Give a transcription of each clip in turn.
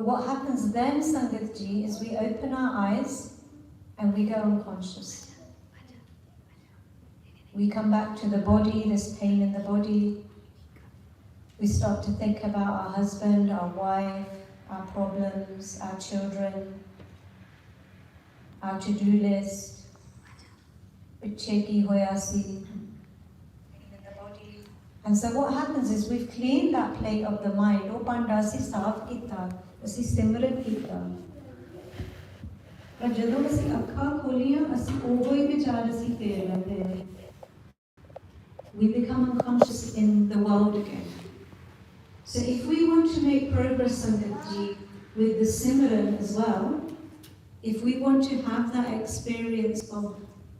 What happens then, Sangat Ji, is we open our eyes and we go unconscious. We come back to the body, this pain in the body. We start to think about our husband, our wife, our problems, our children, our to-do list. Piche ki hoya si. Pain in the body. And so what happens is we've cleaned that plate of the mind. Oh, panda si saaf kita, asi simran kita. But ਜਦੋਂ ਅਸੀਂ ਅੱਖਾਂ ਖੋਲੀਆਂ ਅਸੀਂ ਉਹੋ ਹੀ ਵਿਚਾਰ ਅਸੀਂ ਫੇਰ ਲੈਂਦੇ ਹਾਂ. We become unconscious in the world again. So if we want to make progress, Sangat Ji, with the Simran as well, if we want to have that experience of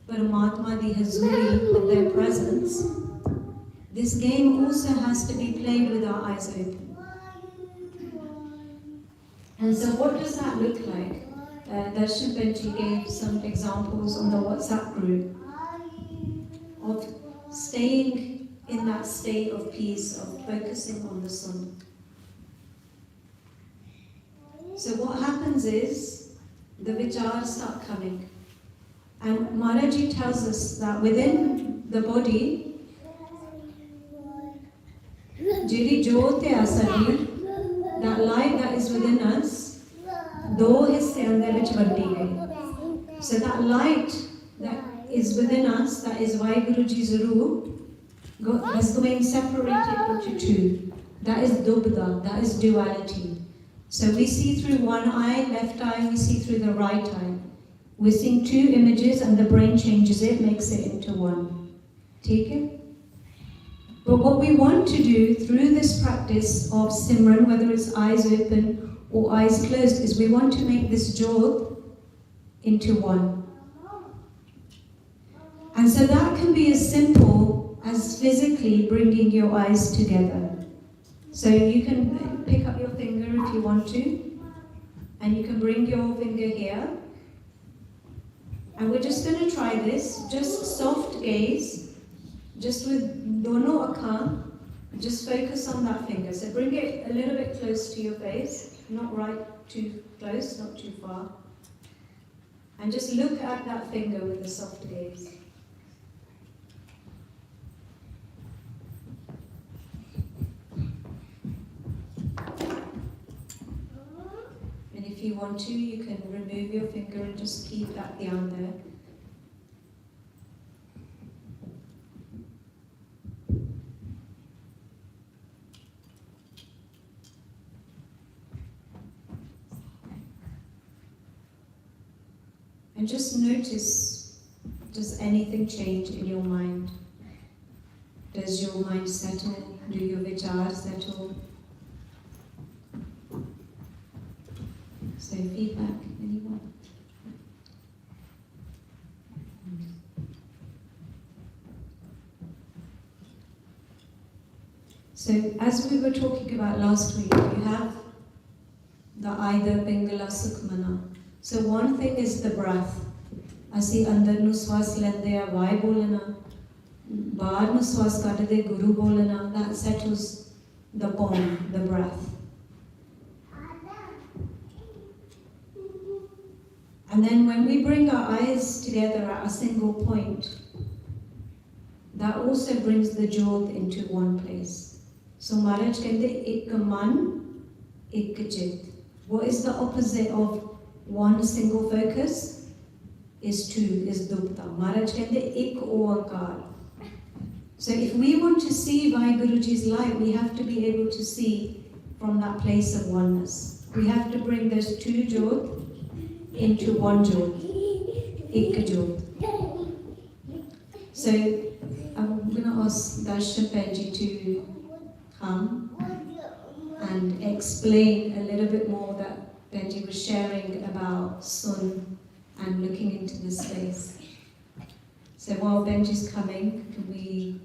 Paramatma di Hazuri, of their presence, this game also has to be played with our eyes open. And so what does that look like? Darshan Benji gave some examples on the WhatsApp group of staying in that state of peace, of focusing on the sun. So what happens is, the vichars start coming. And Maharaji tells us that within the body, Jiri Jyot hai asali, that light that is within us, do hisse andar vich vandi gayi. So that light that is within us, that is Vaheguru Ji's Roop, has been separated into two. That is dubda, that is duality. So we see through one eye, left eye, we see through the right eye. We're seeing two images and the brain changes it, makes it into one. Take it? But what we want to do through this practice of Simran, whether it's eyes open or eyes closed, is we want to make this jyot into one. And so that can be as simple as physically bringing your eyes together. So you can pick up your finger if you want to, and you can bring your finger here. And we're just going to try this, just soft gaze, just with dono akhan, just focus on that finger. So bring it a little bit close to your face, not right too close, not too far. And just look at that finger with a soft gaze. If you want to, you can remove your finger and just keep that dhyan there. And just notice, does anything change in your mind? Does your mind settle? Do your vichars settle? So feedback, anyone? So as we were talking about last week, you have the Aida Pingala Sukhmana. So one thing is the breath. Asi andar nu swas lende a vai bolana, bahar nu swas kadde guru bolana. That settles the bond, the breath. And then when we bring our eyes together at a single point, that also brings the jyot into one place. So Maharaj kende ek man, ek chit. What is the opposite of one single focus? Is two, is dupta. Maharaj kende ek oankar. So if we want to see Vaheguruji's light, we have to be able to see from that place of oneness. We have to bring those two jyot into one jyot, ek jyot. So I'm going to ask Darshan Benji to come and explain a little bit more that Benji was sharing about Sun and looking into the space. So while Benji's coming, can we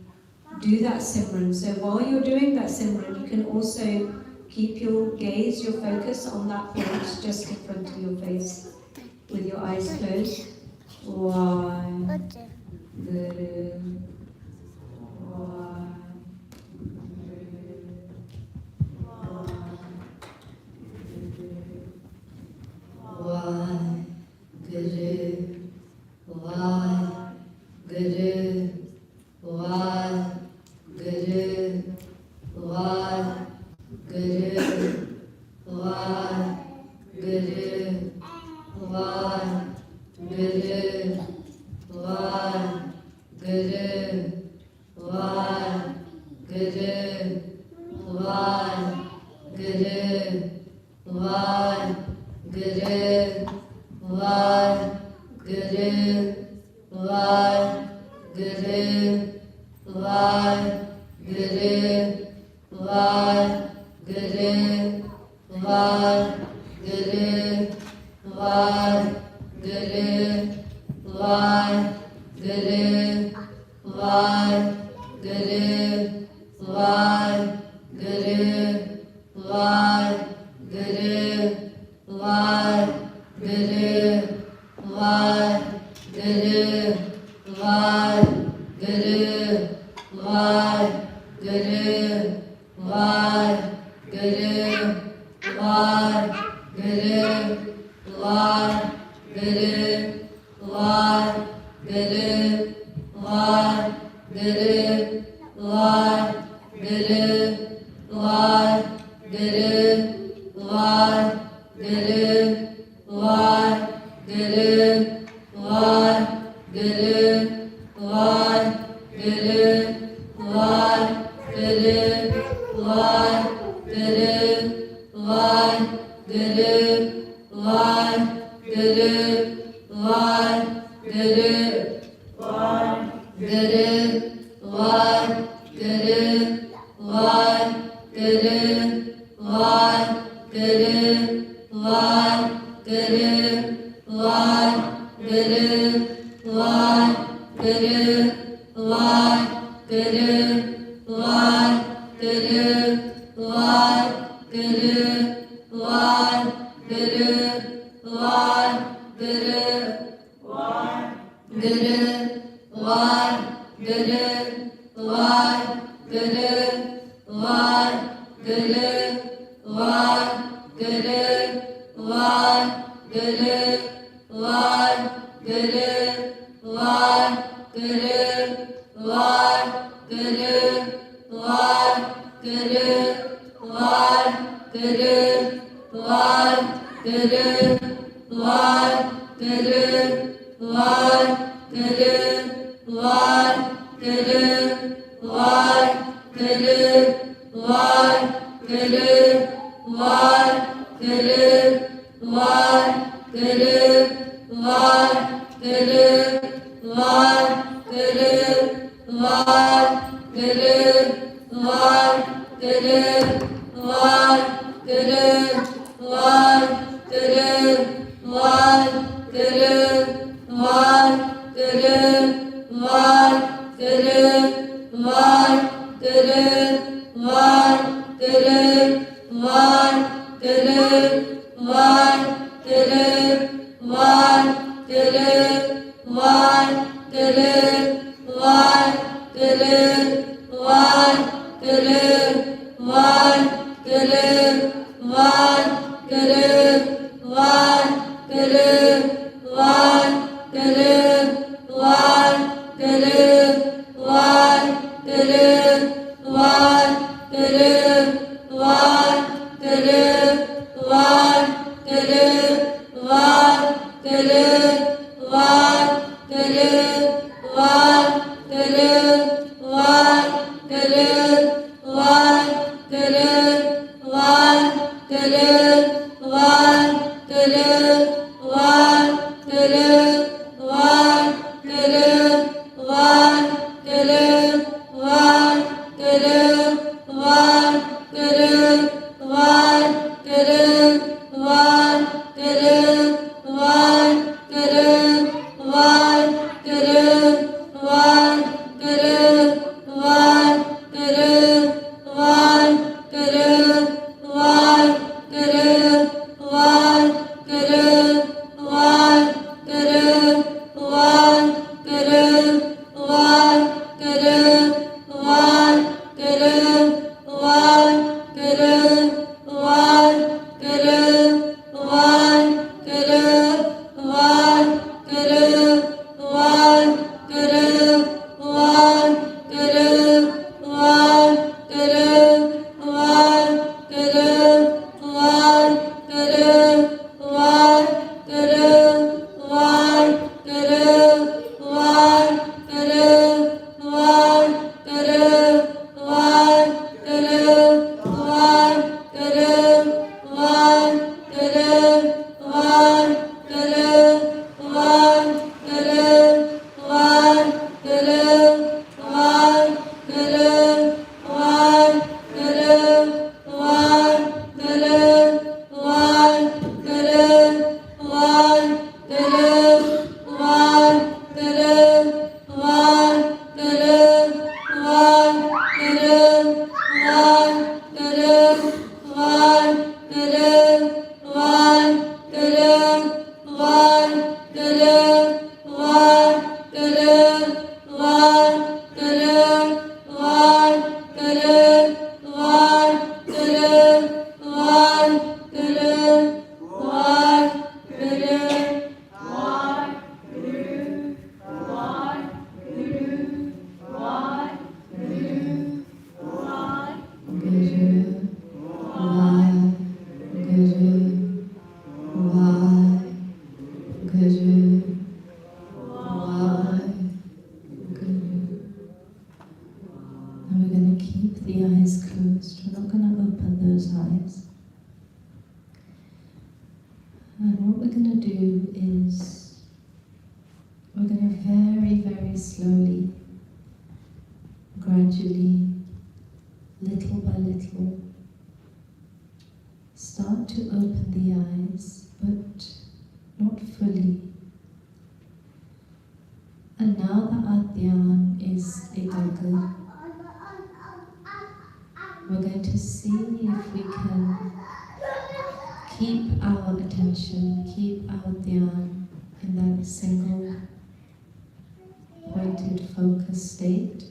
do that Simran? So while you're doing that Simran, you can also keep your gaze, your focus on that point just in front of your face with your eyes closed. One, Guru. And what we're going to do is we're going to very, very slowly, gradually, little by little, start to open the eyes, but not fully. And now that our dhyan is ekagra, we're going to see if we can keep our attention, keep our dhyan in that single pointed focus state.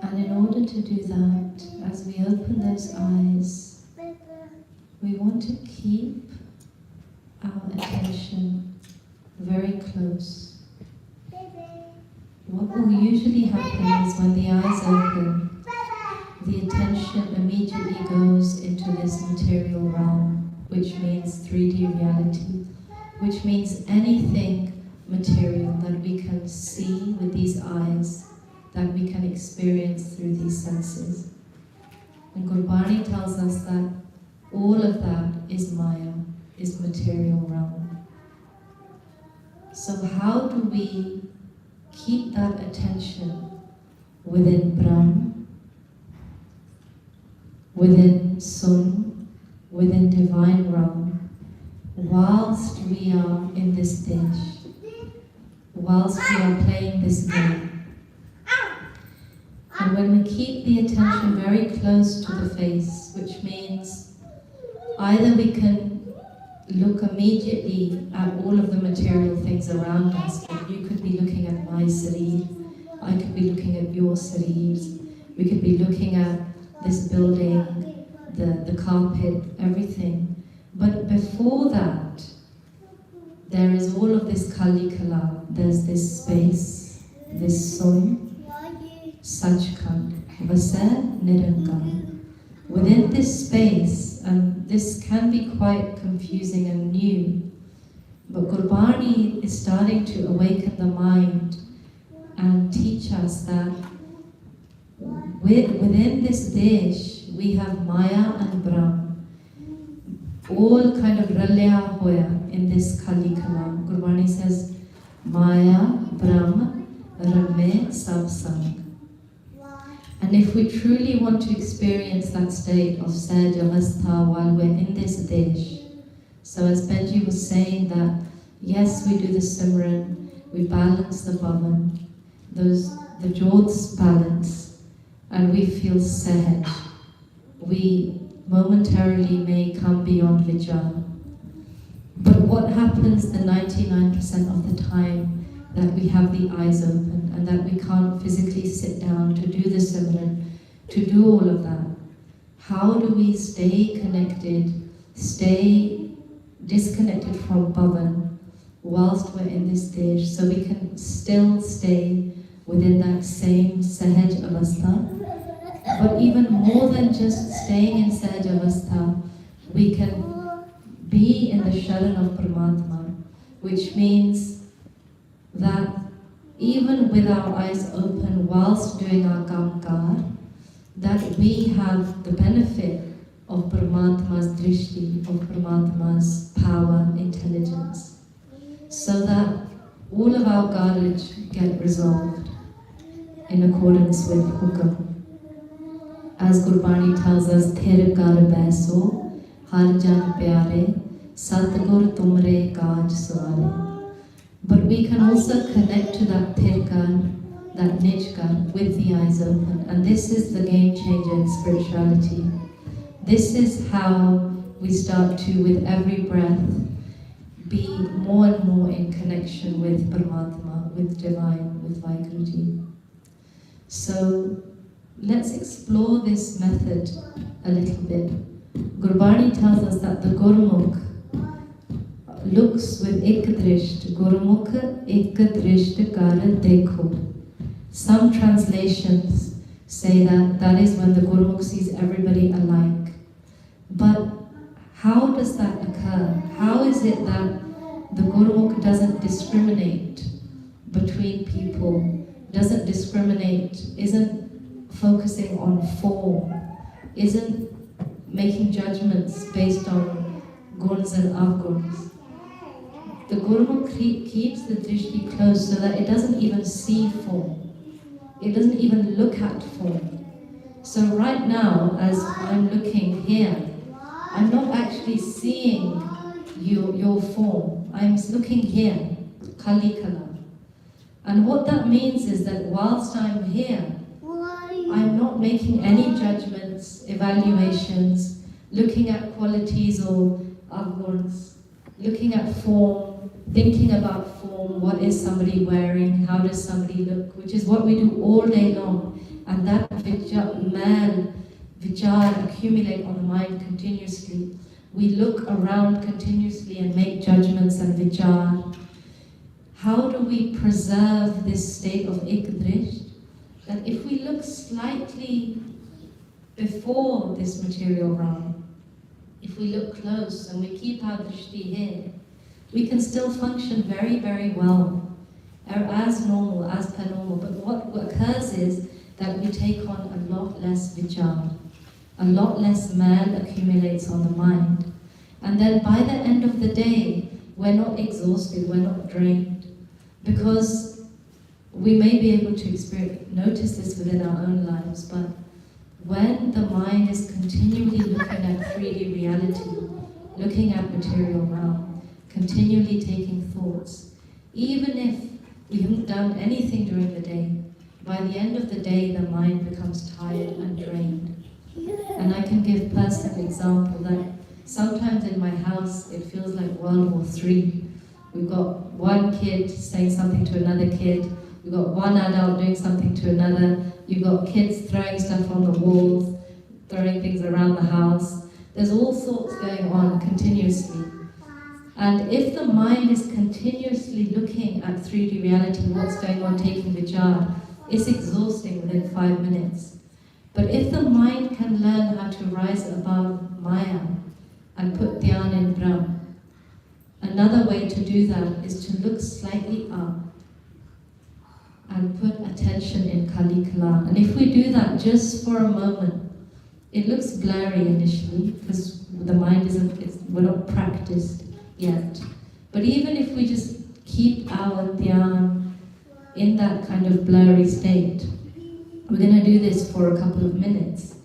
And in order to do that, as we open those eyes, we want to keep our attention very close. What will usually happen is when the eyes open, the attention immediately goes into this material realm, which means 3D reality, which means anything material that we can see with these eyes, that we can experience through these senses. And Gurbani tells us that all of that is Maya, is material realm. So how do we keep that attention within Brahm, within Sun, within divine realm, whilst we are in this dish, whilst we are playing this game? And when we keep the attention very close to the face, which means either we can look immediately at all of the material things around us, but you could be looking at my sareer, I could be looking at your sareers, we could be looking at this building, the carpet, everything. But before that, there is all of this Kali Kala, there's this space, this sun, Sachkhand, Vasa Nirankar. Within this space, and this can be quite confusing and new, but Gurbani is starting to awaken the mind and teach us that within this dish we have Maya and Brahm, all kind of ralya hoya in this Kali Kalam. Gurbani says, Maya, Brahm, Rame, Sab Sang. And if we truly want to experience that state of Sahaj Avastha while we're in this dish, so as Benji was saying that, yes, we do the Simran, we balance the Bhavan, the Jodh's balance, and we feel Sahaj. We momentarily may come beyond Vichar. But what happens the 99% of the time that we have the eyes open and that we can't physically sit down to do the Simran, to do all of that? How do we stay connected, stay disconnected from Bhavan whilst we're in this stage, so we can still stay within that same Sahaj Avastha? But even more than just staying in Sahaj Avastha, we can be in the Sharan of Paramatma, which means that even with our eyes open whilst doing our kamkar, that we have the benefit of Paramatma's drishti, of Paramatma's power, intelligence, so that all of our garbage get resolved in accordance with Hukam. As Gurbani tells us, Thir kar baiso, har jan pyare, Satgur tumre kaj sware. But we can also connect to that Thirkar, that Nijkar, with the eyes open. And this is the game changer in spirituality. This is how we start to, with every breath, be more and more in connection with Paramatma, with Divine, with Vaiguruji. So let's explore this method a little bit. Gurbani tells us that the Gurmukh looks with ek drisht, Gurmukh ek drisht kar dekho. Some translations say that that is when the Gurmukh sees everybody alike. But how does that occur? How is it that the Gurmukh doesn't discriminate between people, doesn't discriminate, isn't focusing on form, isn't making judgments based on guns and avguns. The Gurmukh keeps the drishti close so that it doesn't even see form. It doesn't even look at form. So right now, as I'm looking here, I'm not actually seeing your form. I'm looking here, Kali Kala. And what that means is that whilst I'm here, I'm not making any judgments, evaluations, looking at qualities or avguns, looking at form, thinking about form, what is somebody wearing, how does somebody look, which is what we do all day long. And that vichar accumulate on the mind continuously. We look around continuously and make judgments and vichar. How do we preserve this state of ikdrish? That if we look slightly before this material realm, if we look close and we keep our drishti here, we can still function very, very well, as normal, as per normal. But what occurs is that we take on a lot less vichar, a lot less mal accumulates on the mind. And then by the end of the day, we're not exhausted, we're not drained, because we may be able to notice this within our own lives, but when the mind is continually looking at 3D reality, looking at material realm, continually taking thoughts, even if we haven't done anything during the day, by the end of the day, the mind becomes tired and drained. And I can give personal example that sometimes in my house, it feels like World War III. We've got one kid saying something to another kid, we've got one adult doing something to another, you've got kids throwing stuff on the walls, throwing things around the house. There's all sorts going on continuously. And if the mind is continuously looking at 3D reality, what's going on, taking vichar, it's exhausting within 5 minutes. But if the mind can learn how to rise above Maya and put dhyan in Brahm, another way to do that is to look slightly up and put attention in Kali Kala. And if we do that just for a moment, it looks blurry initially because the mind we're not practiced yet. But even if we just keep our dhyan in that kind of blurry state, we're going to do this for a couple of minutes.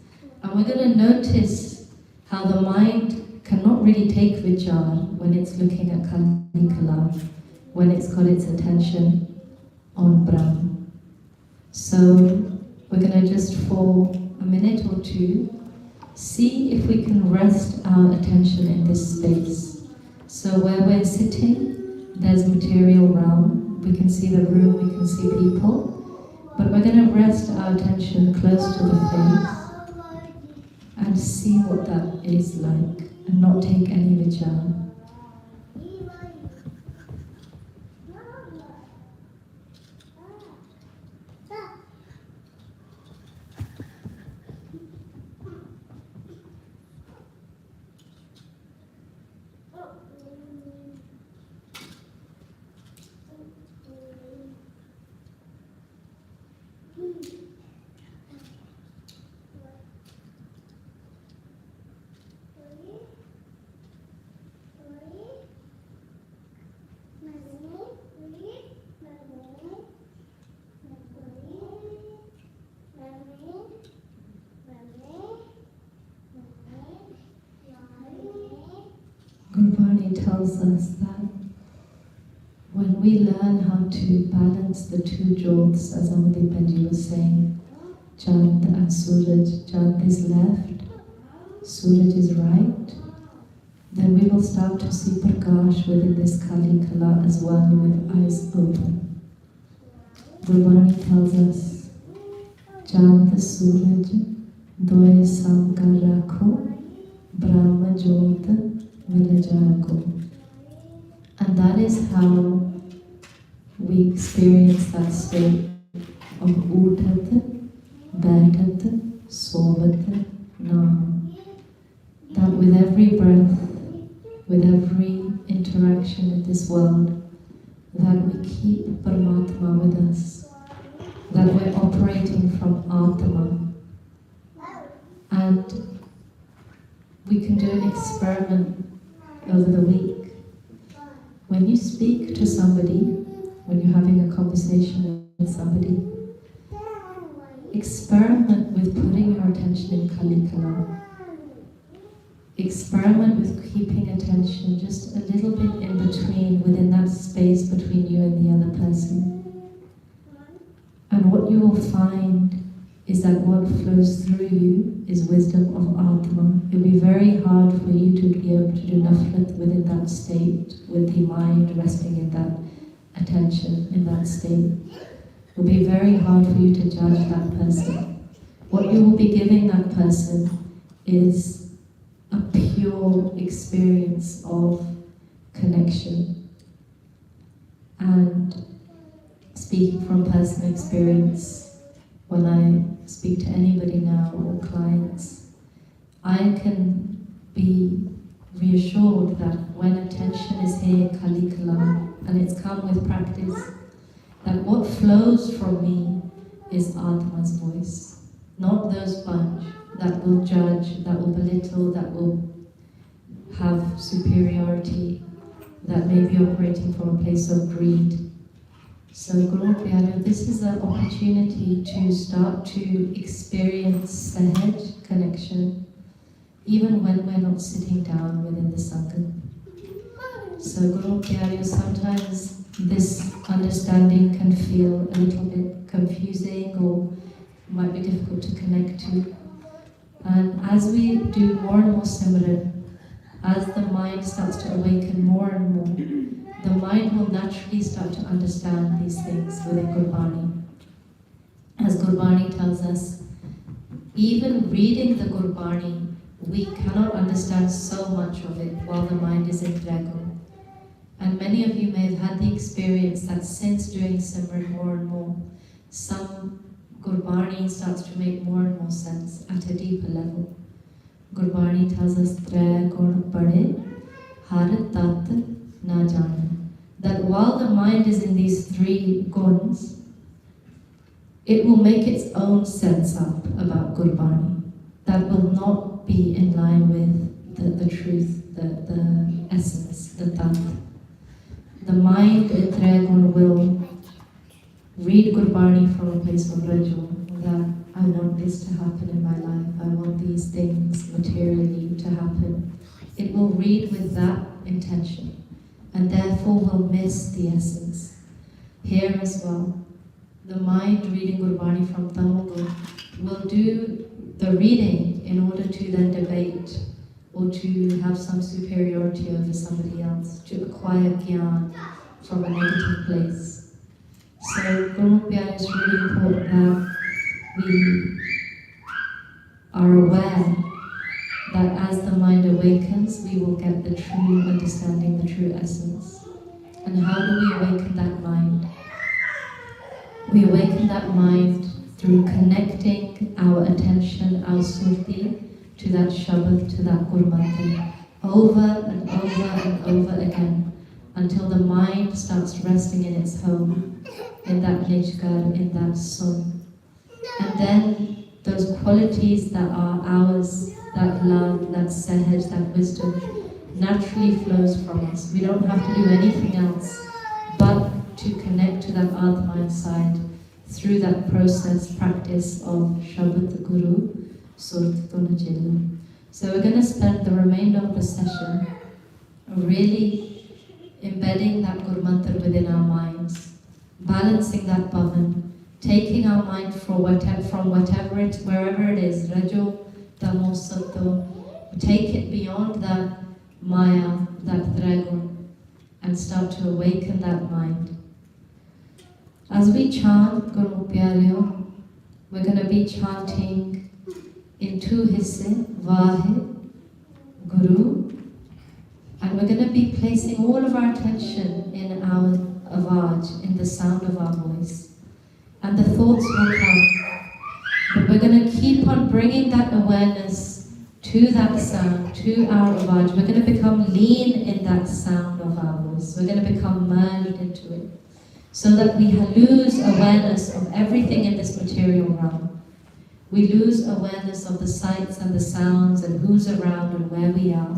And we're going to notice how the mind cannot really take vichar when it's looking at Kali Kala, when it's got its attention on Brahm. So we're going to just for a minute or two see if we can rest our attention in this space. So where we're sitting, there's material realm. We can see the room, we can see people. But we're going to rest our attention close to the face and see what that is like and not take any vichar. Gurdwara tells us that when we learn how to balance the two jyots, as Amandeep Kaur was saying, Chand and Suraj, Chand is left, Suraj is right, then we will start to see Prakash within this Kali Kala as well with eyes open. Gurdwara tells us, Chand Suraj, doye samkar rakho, Brahma Jyot Vilajako. And that is how we experience that state of Uthat, Baitat, Sovat, Naam. That with every breath, with every interaction in this world, that we keep Paramatma with us, that we're operating from Atma. And we can do an experiment over the week. When you speak to somebody, when you're having a conversation with somebody, experiment with putting your attention in Kali Kalam. Experiment with keeping attention just a little bit in between, within that space between you and the other person. And what you will find is that what flows through you is wisdom of Atma. It will be very hard for you to be able to do nafrat within that state, with the mind resting in that attention, in that state. It will be very hard for you to judge that person. What you will be giving that person is a pure experience of connection. And speaking from personal experience, when I speak to anybody now or clients, I can be reassured that when attention is here, Kali Kalam, and it's come with practice, that what flows from me is Atma's voice, not those bunch that will judge, that will belittle, that will have superiority, that may be operating from a place of greed. So Guru Pyaro, this is an opportunity to start to experience Sahaj connection, even when we're not sitting down within the Sangha. So Guru Pyaro, sometimes this understanding can feel a little bit confusing or might be difficult to connect to. And as we do more and more Simran, as the mind starts to awaken more and more, the mind will naturally start to understand these things within Gurbani. As Gurbani tells us, even reading the Gurbani, we cannot understand so much of it while the mind is in Dragon. And many of you may have had the experience that since doing Simran more and more, some Gurbani starts to make more and more sense at a deeper level. Gurbani tells us, Tre gun pade, har tat na jane. That while the mind is in these three guns, it will make its own sense up about Gurbani. That will not be in line with the truth, the essence, the tat. The mind in Tregun will read Gurbani from a place of rajul, that I want this to happen in my life, I want these things materially to happen. It will read with that intention, and therefore will miss the essence. Here as well, the mind reading Gurbani from Tamil will do the reading in order to then debate or to have some superiority over somebody else, to acquire gyan from a negative place. So Guru Pyar is really important that we are aware that as the mind awakens, we will get the true understanding, the true essence. And how do we awaken that mind? We awaken that mind through connecting our attention, our surti, to that Shabad, to that Gurmati, over and over and over again, until the mind starts resting in its home, in that Nijgar, in that Sun. And then those qualities that are ours, that love, that sahaj, that wisdom, naturally flows from us. We don't have to do anything else but to connect to that Atma inside through that process, practice of Shabad Guru, Surat Tunajillu. So we're going to spend the remainder of the session really embedding that Guru Mantra within our minds, balancing that bhavan, taking our mind from whatever it, wherever it is, Rajo, Tamo, Sato, take it beyond that Maya, that Dragun, and start to awaken that mind. As we chant Guru Pyareo, we're going to be chanting in two hisse, Vahe, Guru, and we're going to be placing all of our attention in our avaj, in the sound of our voice. And the thoughts will come, but we're going to keep on bringing that awareness to that sound, to our avaj. We're going to become lean in that sound of our voice. We're going to become merged into it, so that we lose awareness of everything in this material realm. We lose awareness of the sights and the sounds and who's around and where we are.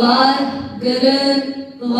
Waheguru Waheguru Waheguru Waheguru Waheguru Waheguru Waheguru Waheguru Waheguru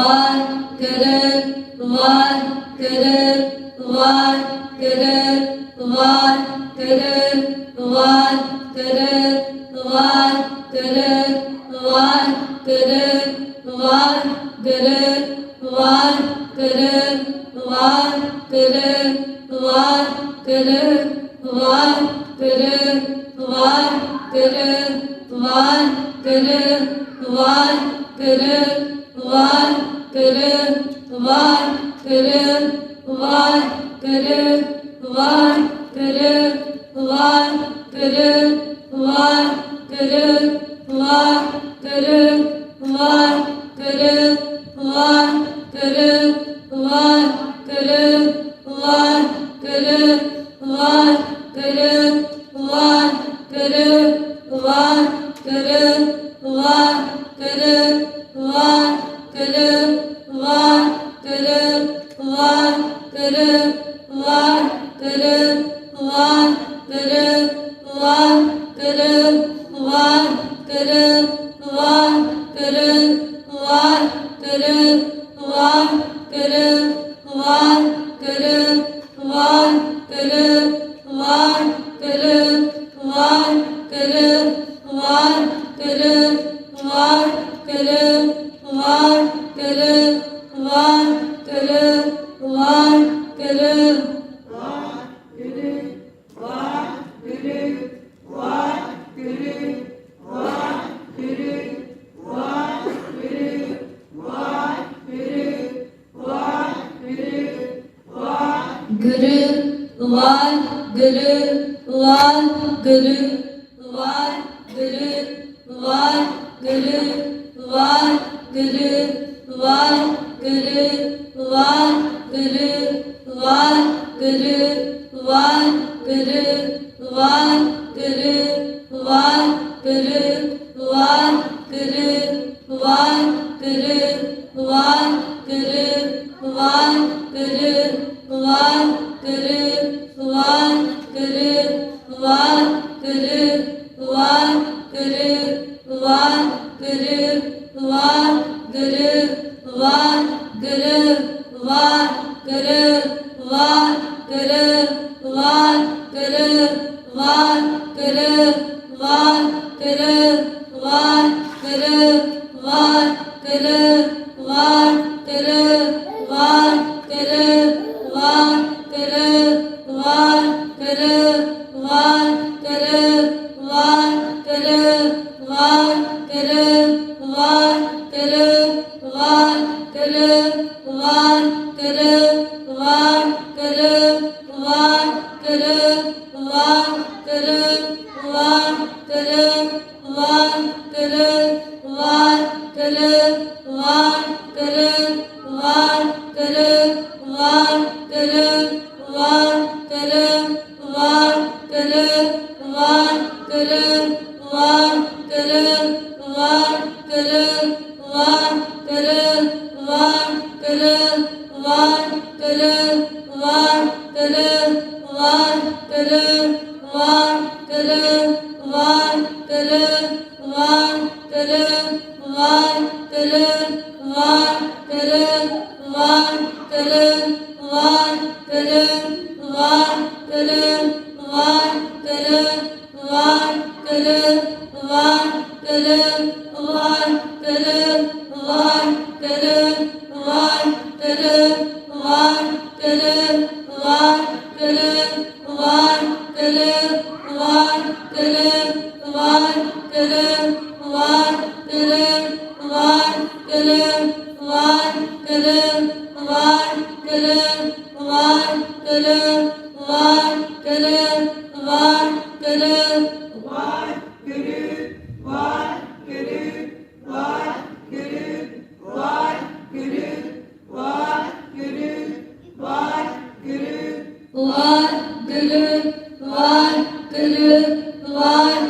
Waheguru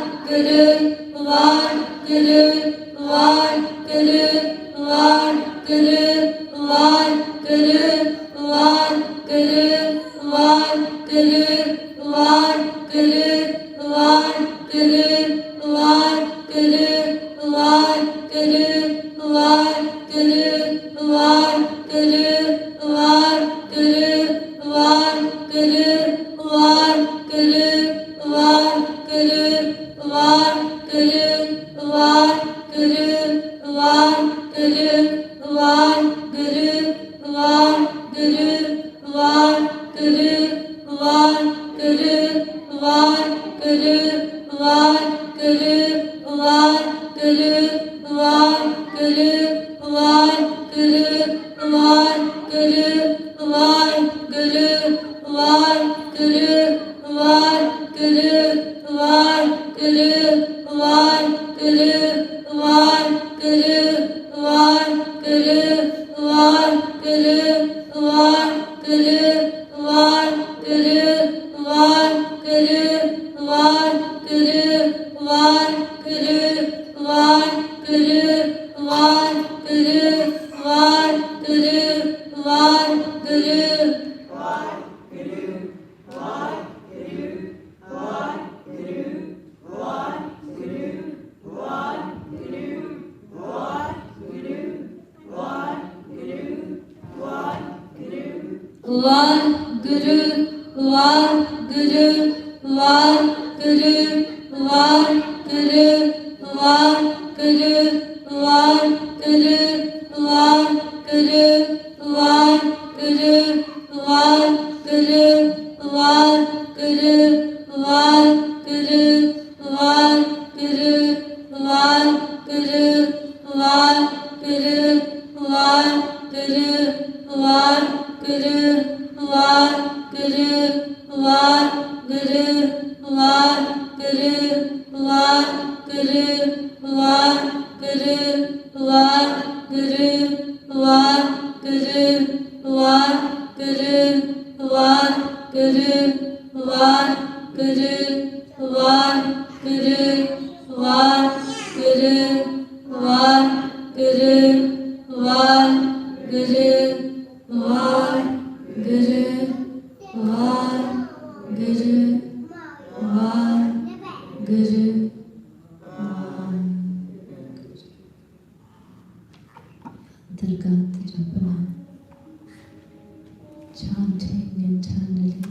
Chanting internally,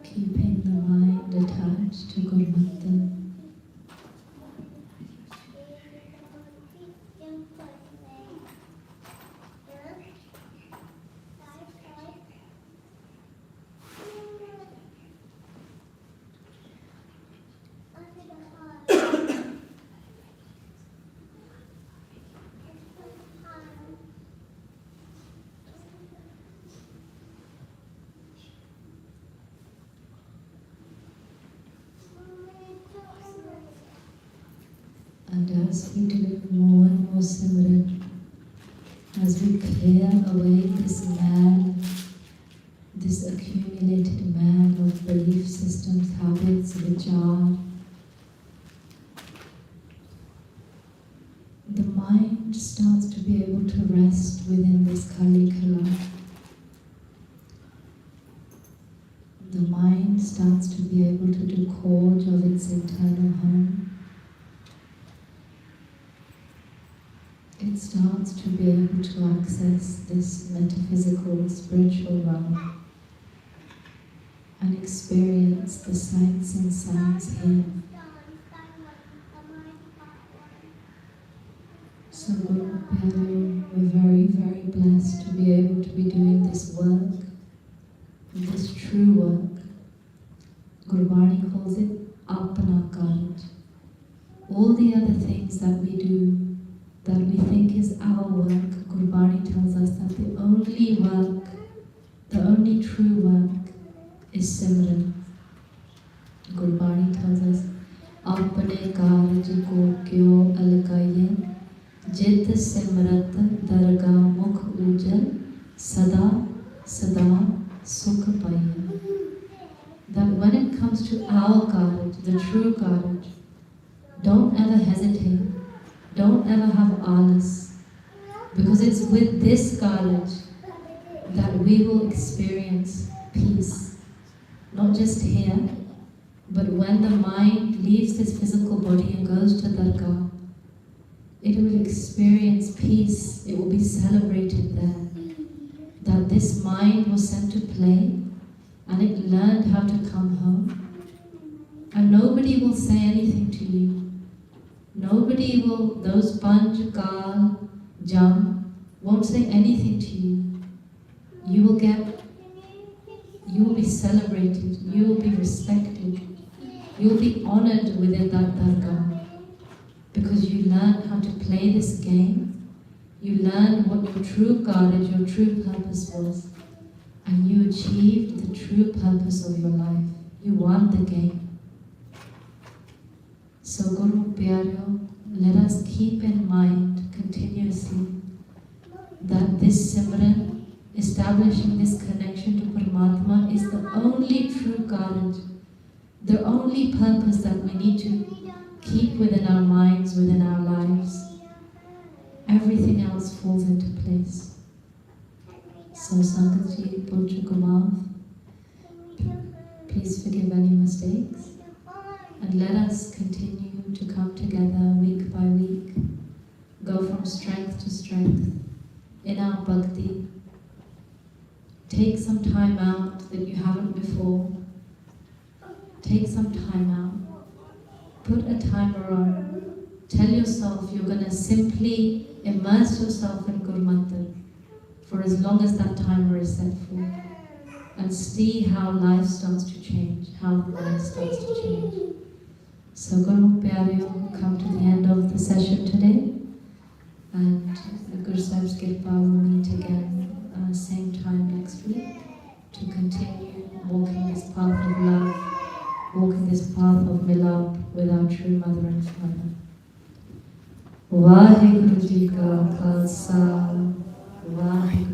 keeping the mind attached to Gurmata. And as we do more and more Simran, as we clear away this man, this accumulated man of belief systems, habits, vichar, the mind starts to be able to rest within this Kali Kala. The mind starts to be able to do Khoj of its internal home. It starts to be able to access this metaphysical, spiritual realm and experience the sights and sounds here. So we're very, very blessed to be able to be doing this work, this true work. Gurbani calls it Apana Karaj. All the other things that we do, that we think is our work, Gurbani tells us that the only work, the only true work is Simran. Gurbani tells us, Apane karaj ko kyo alkaye, jit simrat darga mukh ujal, sada sada sukh paye. That when it comes to our karaj, the true karaj, don't ever hesitate. Don't ever have alas, because it's with this karaj that we will experience peace. Not just here, but when the mind leaves this physical body and goes to Dargah, it will experience peace. It will be celebrated there. That this mind was sent to play and it learned how to come home. And nobody will say anything to you. Nobody will, those Panj, Kal, Jam, won't say anything to you. You will be celebrated, you will be respected, you will be honored within that dargah. Because you learned how to play this game, you learned what your true courage, your true purpose was, and you achieved the true purpose of your life. You won the game. So Guru Pyaryo, let us keep in mind continuously that this Simran, establishing this connection to Paramatma, is the only true courage, the only purpose that we need to keep within our minds, within our lives. Everything else falls into place. So Sangatji, Pulchukumav, please forgive any mistakes, and let us continue to come together week by week, go from strength to strength in our bhakti. Take some time out that you haven't before. Take some time out. Put a timer on. Tell yourself you're going to simply immerse yourself in Gurmantar for as long as that timer is set for. And see how life starts to change, how the mind starts to change. So Guru Pyaryo, come to the end of the session today. And Guru Sahib's Kirpa will meet again same time next week to continue walking this path of love, walking this path of milab with our true mother and father. Vaheguru Ji Ka Khalsa, Vaheguru